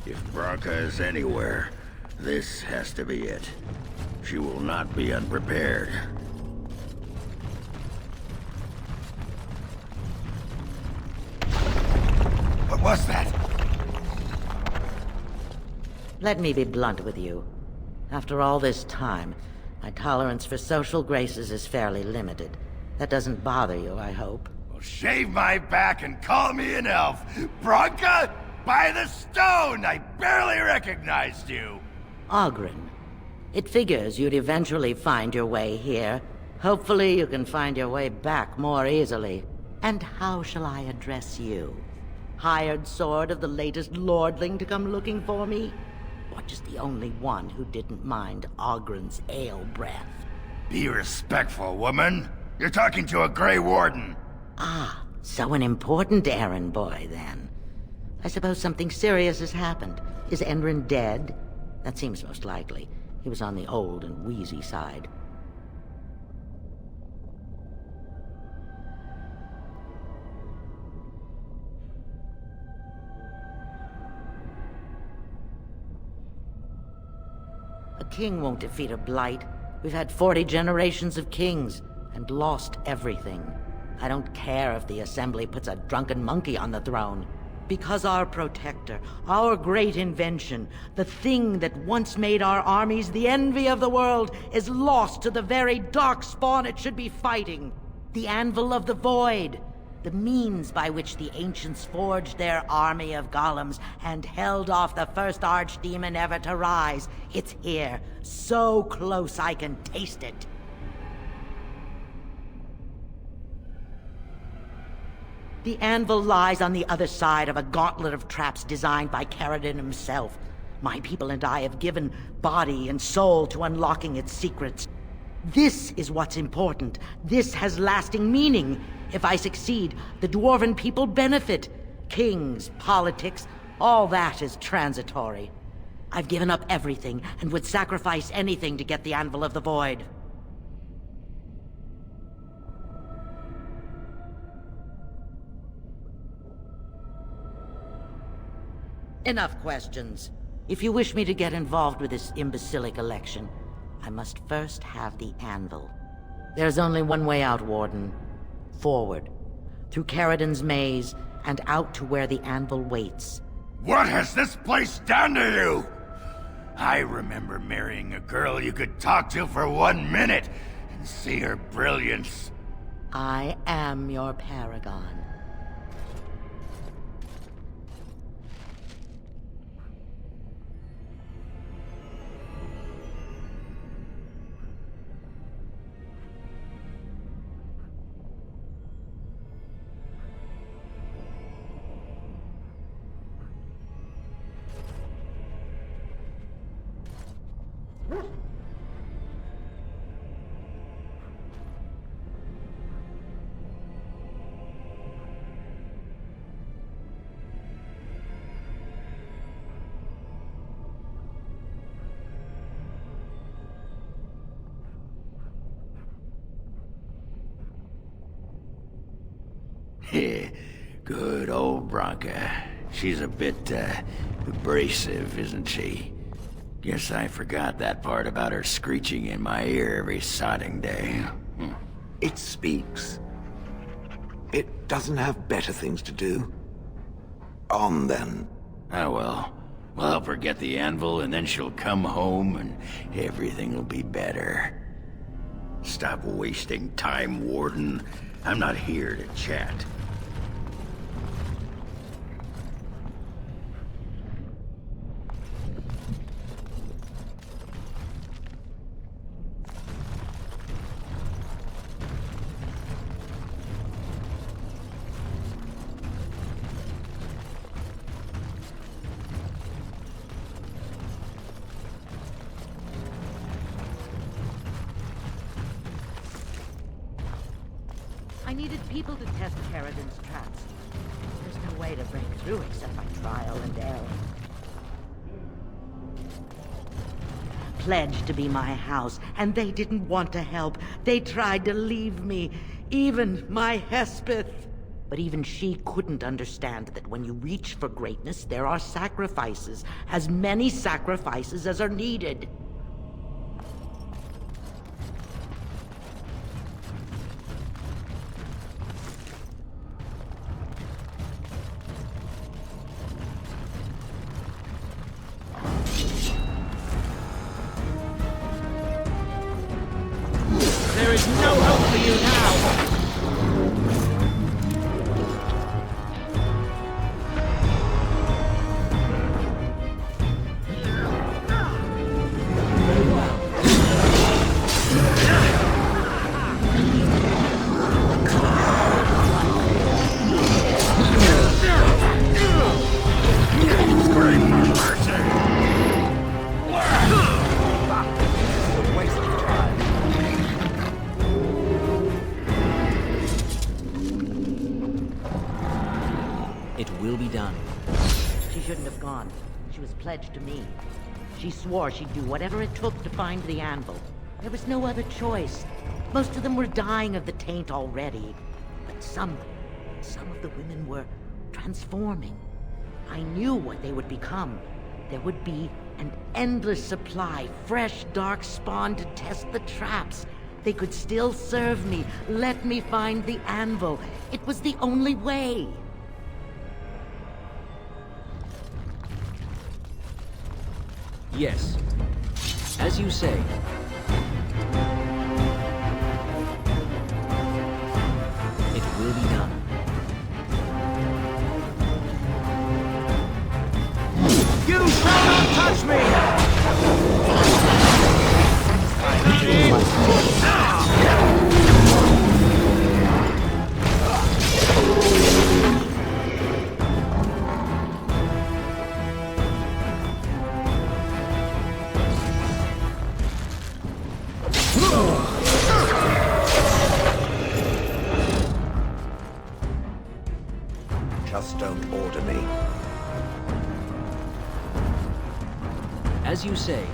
If Branka is anywhere, this has to be it. She will not be unprepared. What was that? Let me be blunt with you. After all this time, my tolerance for social graces is fairly limited. That doesn't bother you, I hope. Well, shave my back and call me an elf. Branka? By the stone! I barely recognized you! Ogren. It figures you'd eventually find your way here. Hopefully you can find your way back more easily. And how shall I address you? Hired sword of the latest lordling to come looking for me? Or just the only one who didn't mind Ogren's ale breath? Be respectful, woman. You're talking to a Grey Warden. Ah, so an important errand boy, then. I suppose something serious has happened. Is Endrin dead? That seems most likely. He was on the old and wheezy side. A king won't defeat a blight. We've had 40 generations of kings, and lost everything. I don't care if the Assembly puts a drunken monkey on the throne. Because our protector, our great invention, the thing that once made our armies the envy of the world, is lost to the very darkspawn it should be fighting. The Anvil of the Void. The means by which the ancients forged their army of golems and held off the first archdemon ever to rise. It's here, so close I can taste it. The anvil lies on the other side of a gauntlet of traps designed by Paragon himself. My people and I have given body and soul to unlocking its secrets. This is what's important. This has lasting meaning. If I succeed, the Dwarven people benefit. Kings, politics, all that is transitory. I've given up everything and would sacrifice anything to get the Anvil of the Void. Enough questions. If you wish me to get involved with this imbecilic election, I must first have the Anvil. There's only one way out, Warden. Forward. Through Caridon's maze, and out to where the Anvil waits. What has this place done to you? I remember marrying a girl you could talk to for 1 minute and see her brilliance. I am your Paragon. Good old Branka. She's a bit, abrasive, isn't she? Guess I forgot that part about her screeching in my ear every sodding day. It speaks. It doesn't have better things to do. On then. Oh well. We'll help her get the anvil, and then she'll come home, and everything will be better. Stop wasting time, Warden. I'm not here to chat. I needed people to test Caridon's traps. There's no way to break through except by trial and error. Pledged to be my house, and they didn't want to help. They tried to leave me, even my Hespeth. But even she couldn't understand that when you reach for greatness, there are sacrifices. As many sacrifices as are needed. There is no hope for you now! It will be done. She shouldn't have gone. She was pledged to me. She swore she'd do whatever it took to find the anvil. There was no other choice. Most of them were dying of the taint already. But some of the women were transforming. I knew what they would become. There would be an endless supply, fresh, dark spawn to test the traps. They could still serve me, let me find the anvil. It was the only way. Yes. As you say. It will be done. You shall not touch me! Just don't order me. As you say.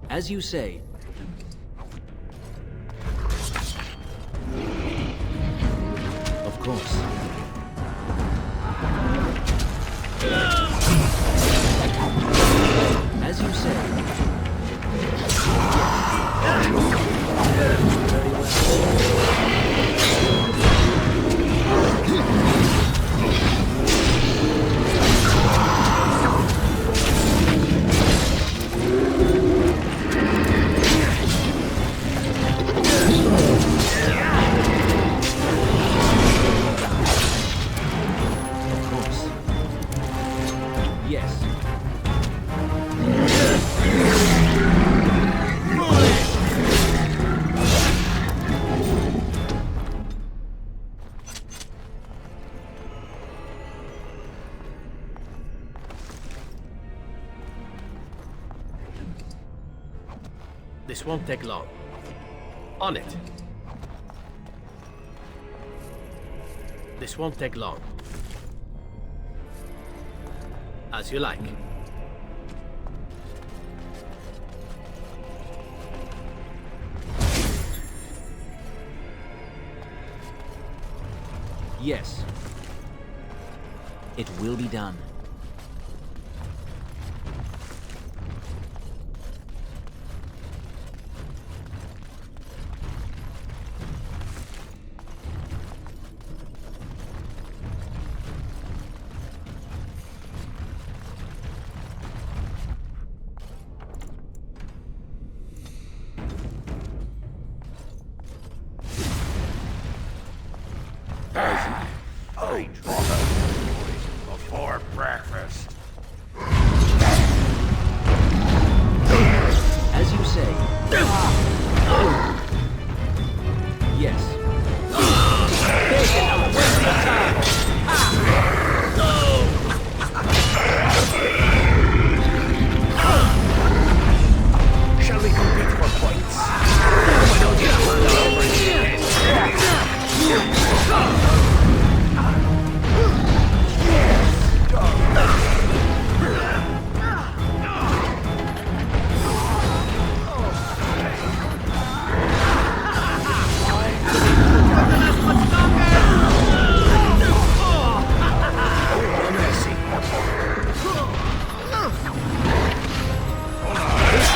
As you say. Of course. As you say. Very well. This won't take long. On it. This won't take long. As you like. Yes. It will be done. I draw before breakfast. As you say. Yes. Shall we compete for points? Why don't you hand over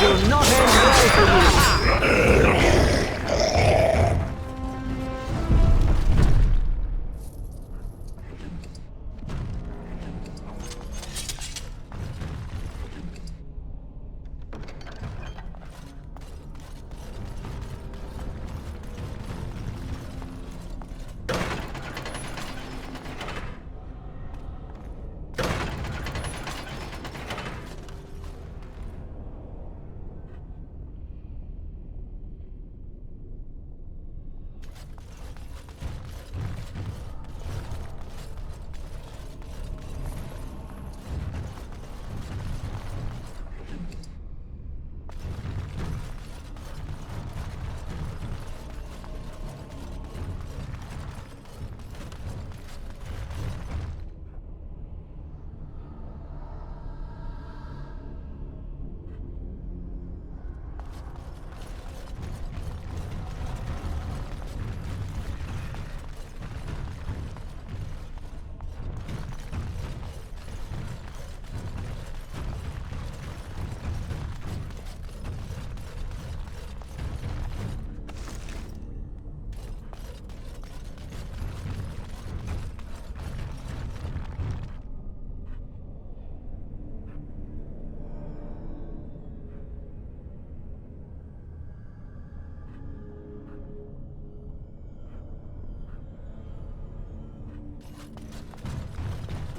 Will not end well for you.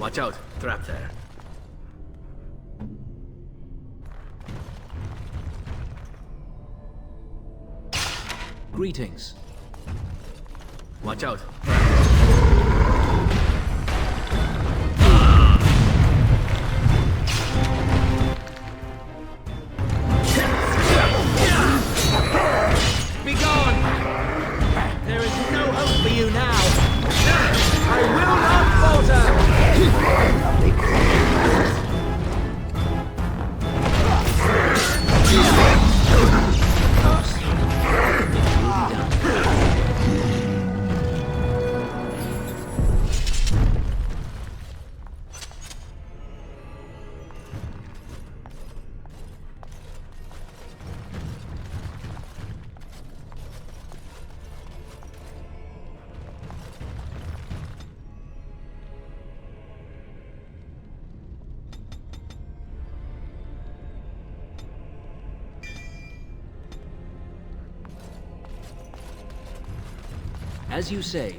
Watch out, trap there. Greetings. Watch out. Be gone! There is no hope for you now. I will not falter! As you say.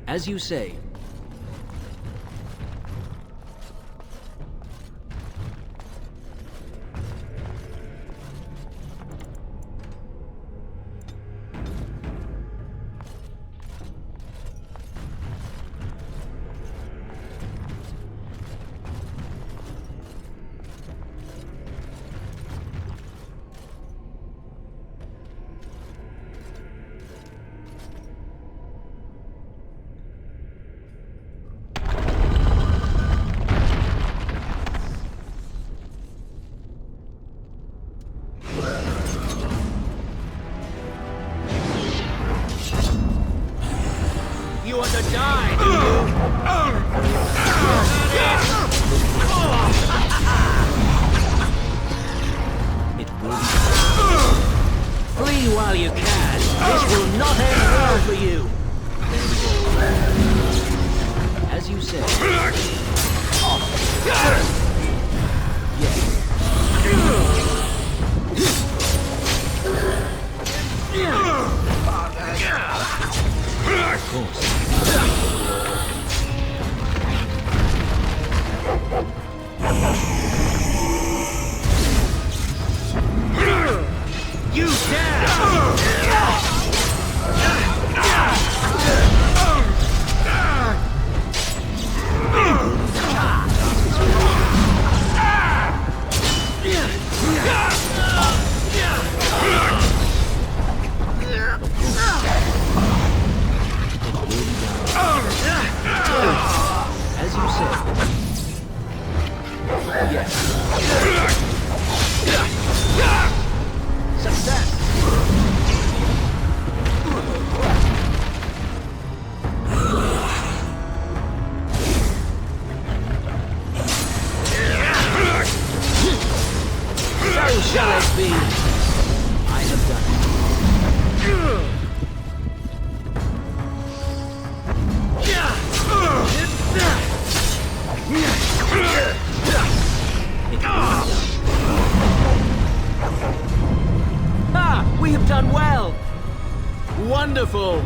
As you say. You want to die, do you? It will be. Flee while you can. This will not end well for you. As you say. Of course. You dare! As you say. Yes. Success. So shall it be. I have done it. Ah, we have done well. Wonderful.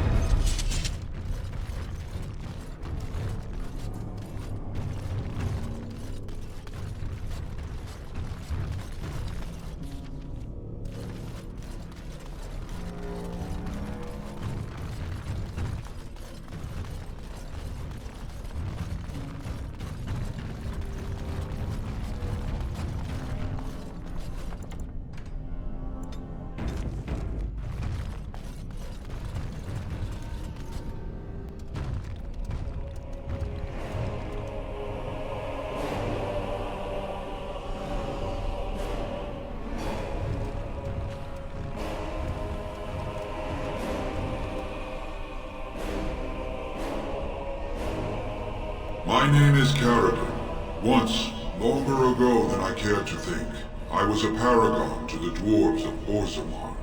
My name is Paragon. Once, longer ago than I care to think, I was a paragon to the dwarves of Orzammar.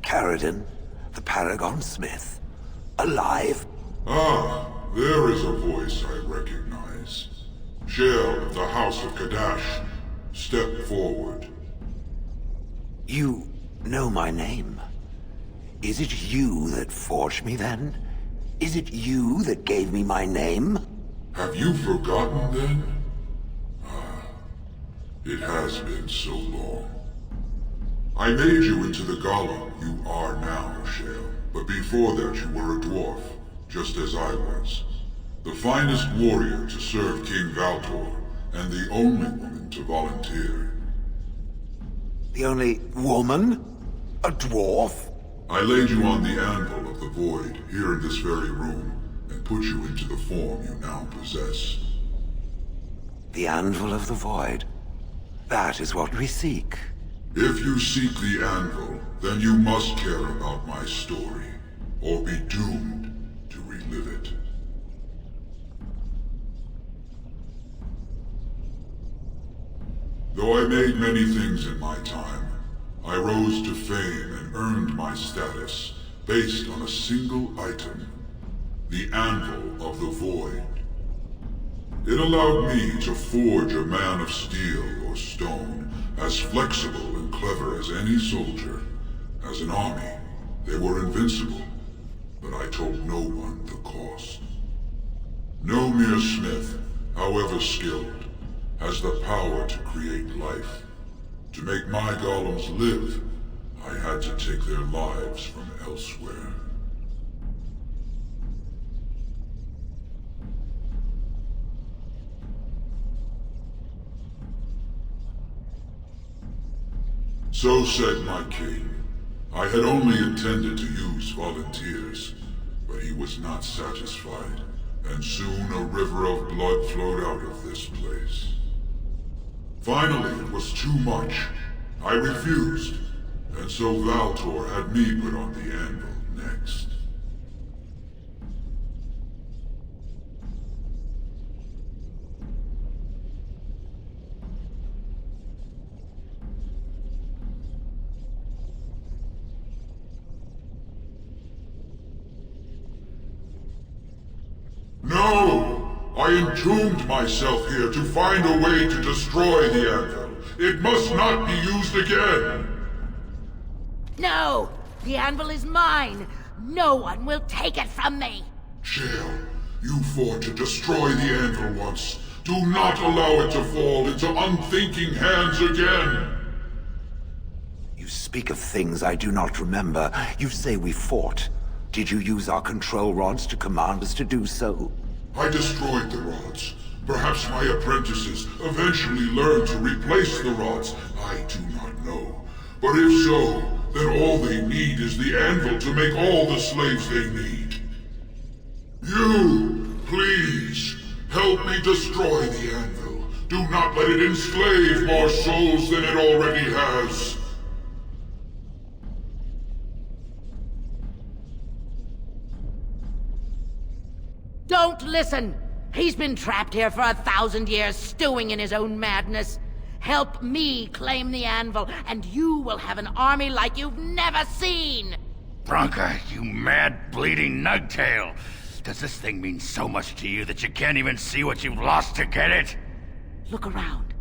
Paragon, the Paragon Smith. Alive? Ah, there is a voice I recognize. Shale of the House of Kadash. Step forward. You know my name. Is it you that forged me then? Is it you that gave me my name? Have you forgotten then? Ah, it has been so long. I made you into the golem you are now, Shale. But before that you were a dwarf, just as I was. The finest warrior to serve King Valtor, and the only woman to volunteer. The only woman? A dwarf? I laid you on the anvil of the void, here in this very room, and put you into the form you now possess. The anvil of the void. That is what we seek. If you seek the anvil, then you must care about my story, or be doomed to relive it. Though I made many things in my time, I rose to fame and earned my status based on a single item, the Anvil of the Void. It allowed me to forge a man of steel or stone, as flexible and clever as any soldier. As an army, they were invincible. but I told no one the cost. No mere smith, however skilled, has the power to create life. To make my golems live, I had to take their lives from elsewhere. So said my king. I had only intended to use volunteers, but he was not satisfied, and soon a river of blood flowed out of this place. Finally, it was too much. I refused, and so Valtor had me put on the anvil next. No! I entombed myself here to find a way to destroy the anvil. It must not be used again! No! The anvil is mine! No one will take it from me! Shale, you fought to destroy the anvil once. Do not allow it to fall into unthinking hands again! You speak of things I do not remember. You say we fought. Did you use our control rods to command us to do so? I destroyed the rods. Perhaps my apprentices eventually learned to replace the rods. I do not know. But if so, then all they need is the anvil to make all the slaves they need. You, please, help me destroy the anvil. Do not let it enslave more souls than it already has. Don't listen! He's been trapped here for 1,000 years, stewing in his own madness. Help me claim the anvil, and you will have an army like you've never seen! Bronca, you mad, bleeding nugtail! Does this thing mean so much to you that you can't even see what you've lost to get it? Look around.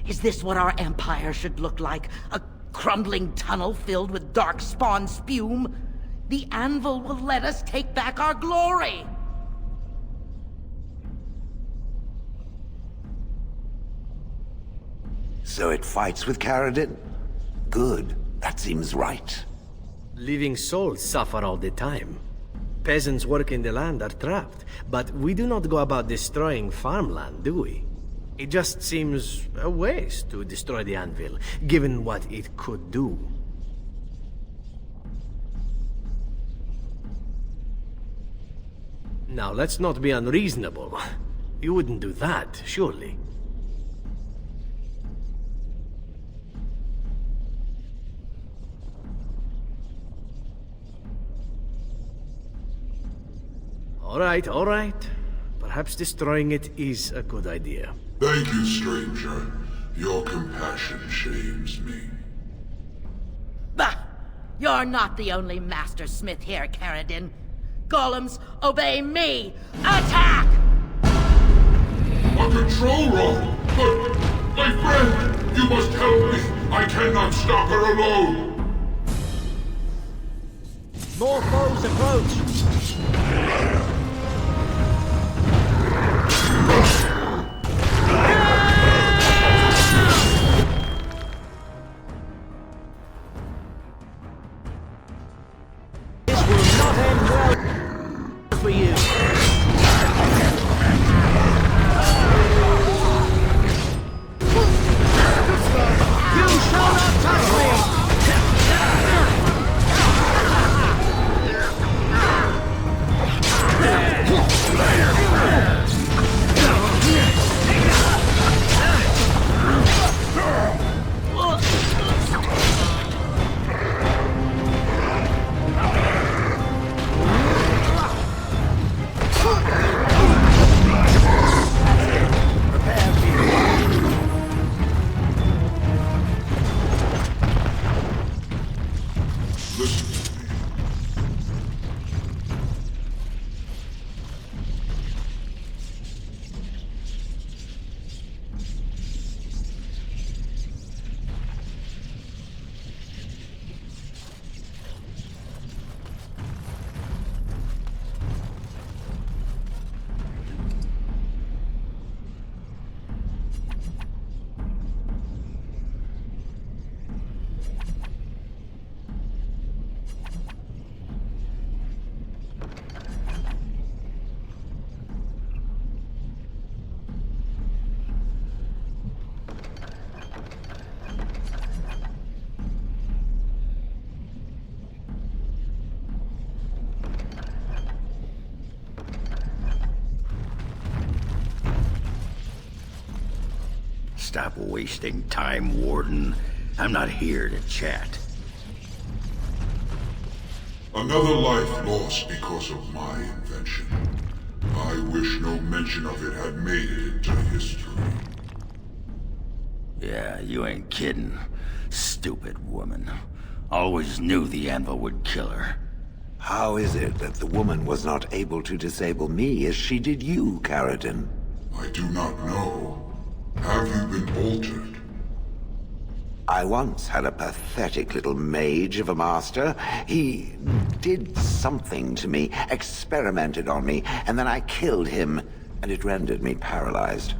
Is this what our empire should look like? A crumbling tunnel filled with dark spawn spume? The anvil will let us take back our glory! So it fights with Paragon? Good. That seems right. Living souls suffer all the time. Peasants working the land are trapped, but we do not go about destroying farmland, do we? It just seems a waste to destroy the anvil, given what it could do. Now, let's not be unreasonable. You wouldn't do that, surely. All right. Perhaps destroying it is a good idea. Thank you, stranger. Your compassion shames me. Bah! You're not the only master smith here, Paragon. Golems, obey me! Attack! A control rod! But, my friend, you must help me. I cannot stop her alone. More foes approach! This will not end well for you. You shall not touch me! Stop wasting time, Warden. I'm not here to chat. Another life lost because of my invention. I wish no mention of it had made it into history. Yeah, you ain't kidding. Stupid woman. Always knew the anvil would kill her. How is it that the woman was not able to disable me as she did you, Paragon? I do not know. Have you been altered? I once had a pathetic little mage of a master. He did something to me, experimented on me, and then I killed him, and it rendered me paralyzed.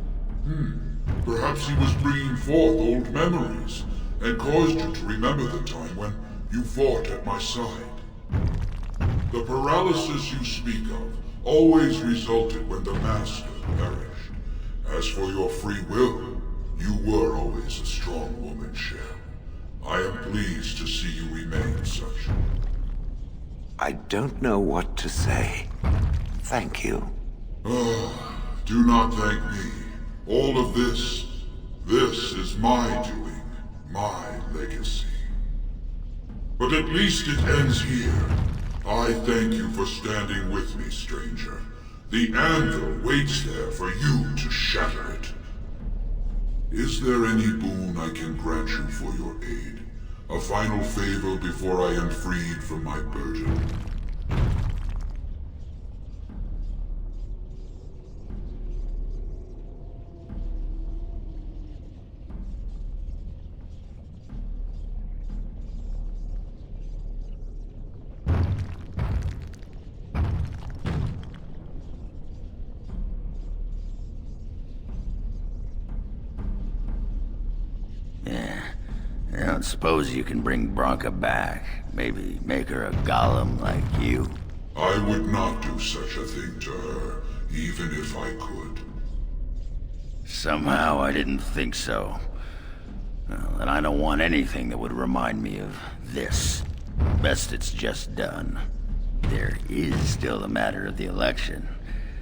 Perhaps he was bringing forth old memories, and caused you to remember the time when you fought at my side. The paralysis you speak of always resulted when the Master perished. As for your free will, you were always a strong woman, Shell. I am pleased to see you remain such. I don't know what to say. Thank you. Do not thank me. All of this is my doing, my legacy. But at least it ends here. I thank you for standing with me, stranger. The anvil waits there for you to shatter it. Is there any boon I can grant you for your aid? A final favor before I am freed from my burden? I don't suppose you can bring Bronca back. Maybe make her a golem like you. I would not do such a thing to her, even if I could. Somehow I didn't think so. Well, and I don't want anything that would remind me of this. Best it's just done. There is still the matter of the election.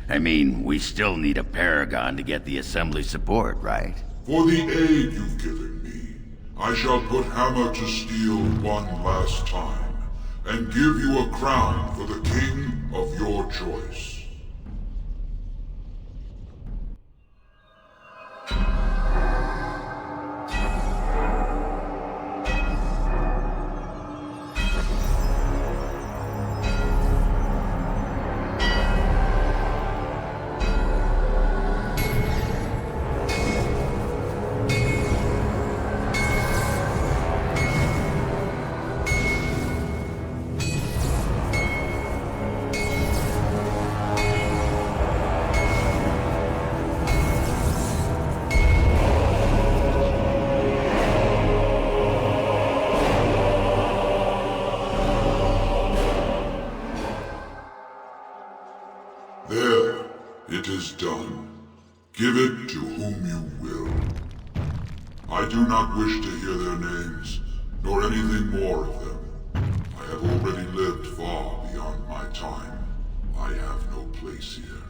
I mean, we still need a Paragon to get the Assembly support, right? For the aid you've given me, I shall put hammer to steel one last time, and give you a crown for the king of your choice. There, it is done. Give it to whom you will. I do not wish to hear their names, nor anything more of them. I have already lived far beyond my time. I have no place here.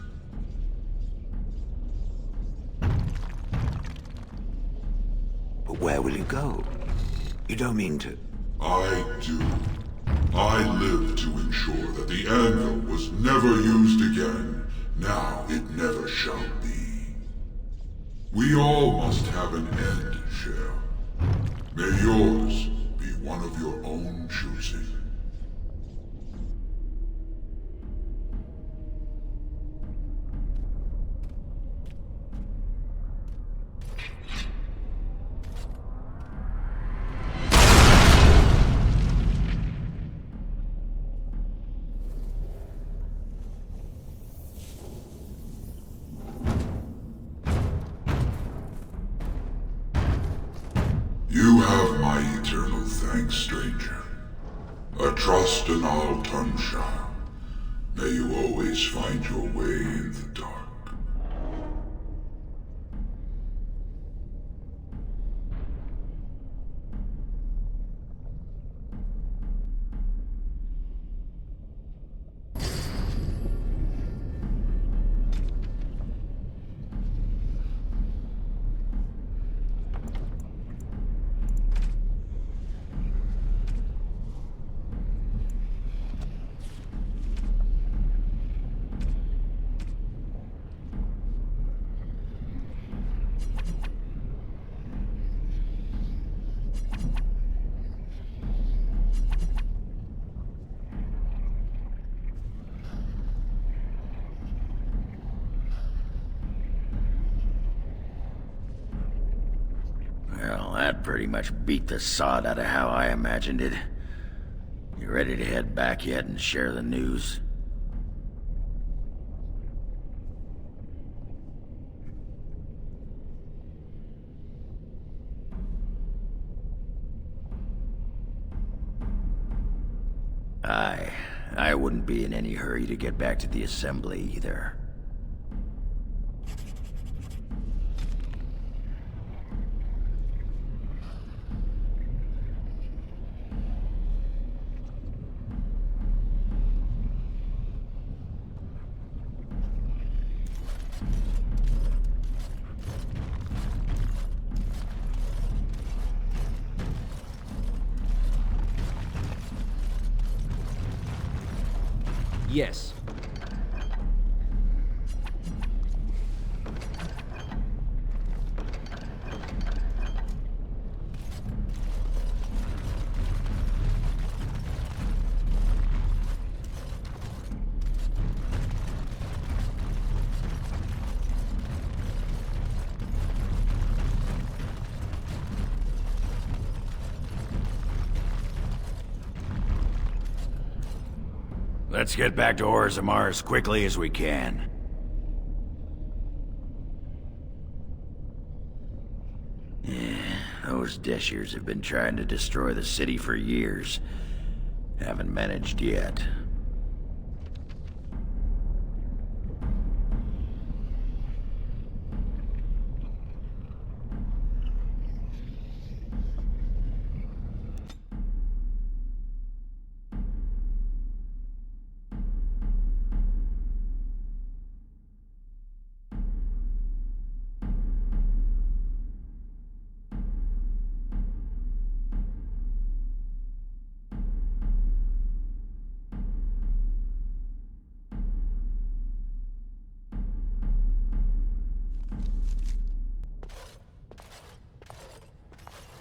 But where will you go? You don't mean to... I do. I live to ensure that the anvil was never used again. Now it never shall be. We all must have an end, Shell. May yours be one of your own choosing. You have my eternal thanks, stranger. A trust in all Tunshire. May you always find your way in the dark. Well, that pretty much beat the sod out of how I imagined it. You ready to head back yet and share the news? I wouldn't be in any hurry to get back to the Assembly either. Yes. Let's get back to Orzammar as quickly as we can. Yeah, those Deshirs have been trying to destroy the city for years. Haven't managed yet.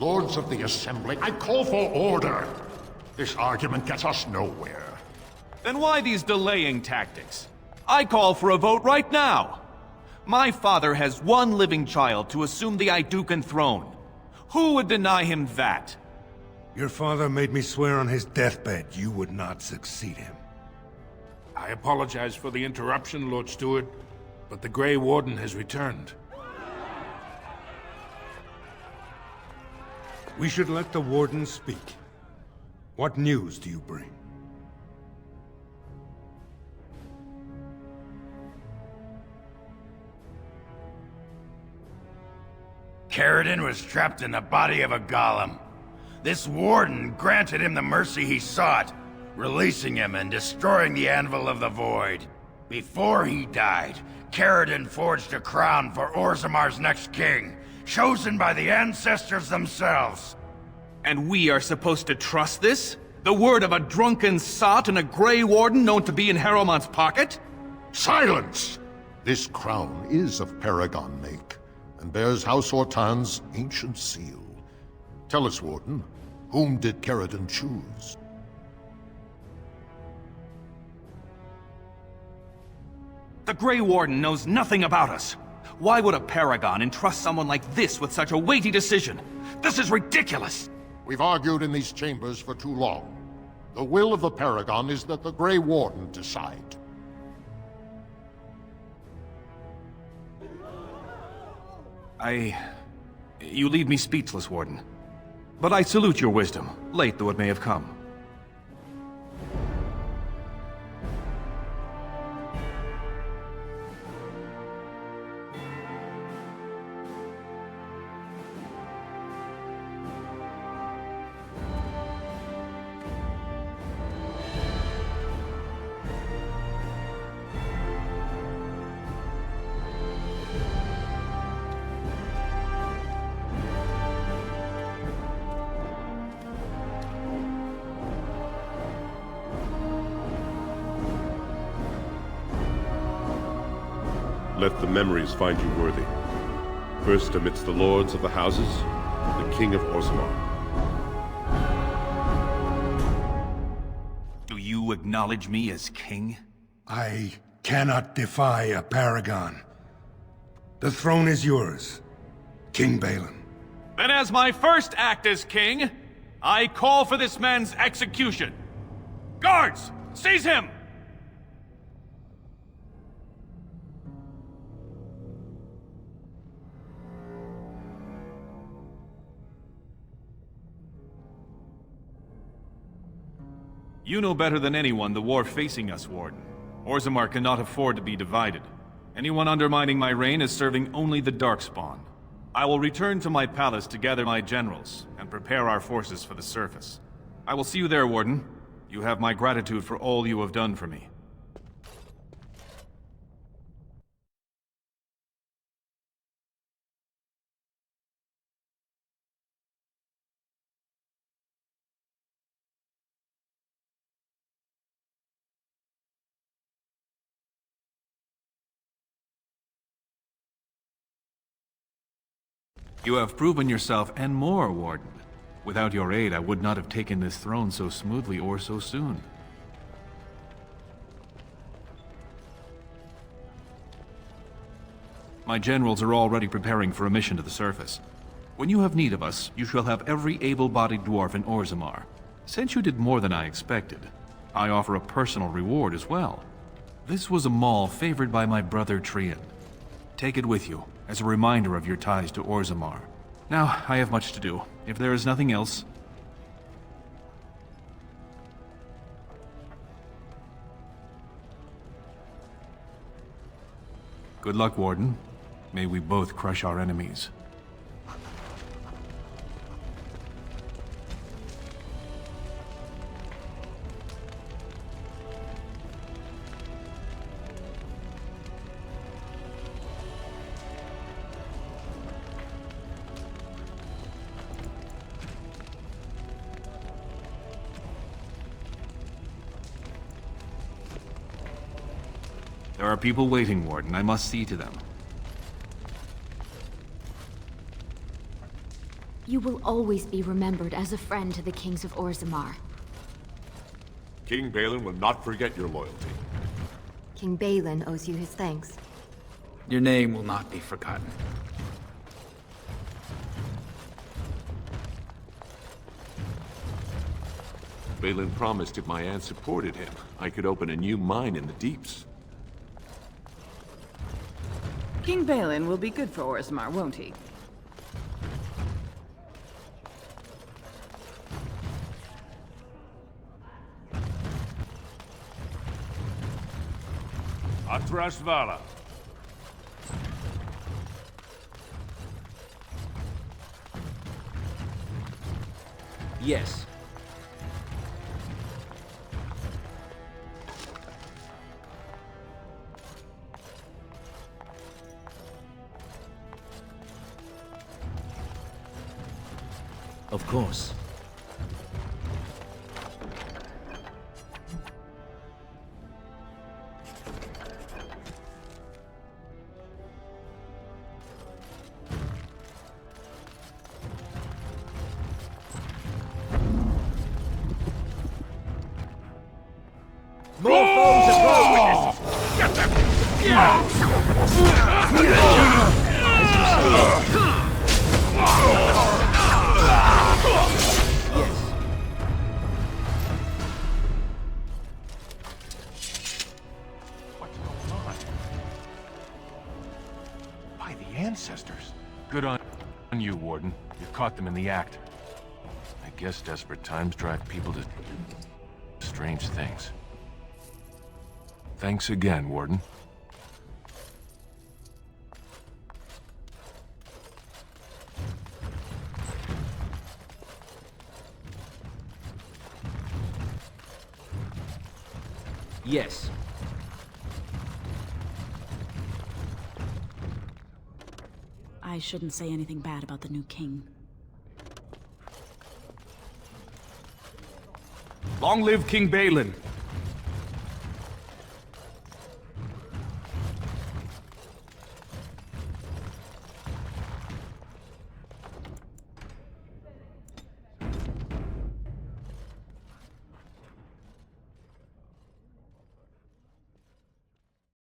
Lords of the Assembly, I call for order. This argument gets us nowhere. Then why these delaying tactics? I call for a vote right now. My father has one living child to assume the Idukan throne. Who would deny him that? Your father made me swear on his deathbed you would not succeed him. I apologize for the interruption, Lord Steward, but the Grey Warden has returned. We should let the Warden speak. What news do you bring? Caridin was trapped in the body of a golem. This Warden granted him the mercy he sought, releasing him and destroying the Anvil of the Void. Before he died, Caridin forged a crown for Orzammar's next king, chosen by the ancestors themselves. And we are supposed to trust this? The word of a drunken sot and a Grey Warden known to be in Harrowmont's pocket? Silence! This crown is of Paragon make, and bears House Hortan's ancient seal. Tell us, Warden, whom did Caridin choose? The Grey Warden knows nothing about us. Why would a Paragon entrust someone like this with such a weighty decision? This is ridiculous! We've argued in these chambers for too long. The will of the Paragon is that the Grey Warden decide. You leave me speechless, Warden. But I salute your wisdom, late though it may have come. Let the memories find you worthy. First amidst the lords of the houses, the King of Orzammar. Do you acknowledge me as king? I cannot defy a Paragon. The throne is yours, King Balin. Then as my first act as king, I call for this man's execution. Guards, seize him! You know better than anyone the war facing us, Warden. Orzammar cannot afford to be divided. Anyone undermining my reign is serving only the Darkspawn. I will return to my palace to gather my generals and prepare our forces for the surface. I will see you there, Warden. You have my gratitude for all you have done for me. You have proven yourself and more, Warden. Without your aid, I would not have taken this throne so smoothly or so soon. My generals are already preparing for a mission to the surface. When you have need of us, you shall have every able-bodied dwarf in Orzammar. Since you did more than I expected, I offer a personal reward as well. This was a mall favored by my brother Trian. Take it with you, as a reminder of your ties to Orzammar. Now, I have much to do. If there is nothing else... Good luck, Warden. May we both crush our enemies. There are people waiting, Warden. I must see to them. You will always be remembered as a friend to the kings of Orzammar. King Balin will not forget your loyalty. King Balin owes you his thanks. Your name will not be forgotten. Balin promised if my aunt supported him, I could open a new mine in the deeps. King Balin will be good for Orzammar, won't he? Atrashvala. Yes. Of course. More foes approach! Get them! What's going on? By the ancestors. Good on you, Warden. You caught them in the act. I guess desperate times drive people to strange things. Thanks again, Warden. Yes. I shouldn't say anything bad about the new king. Long live King Balin!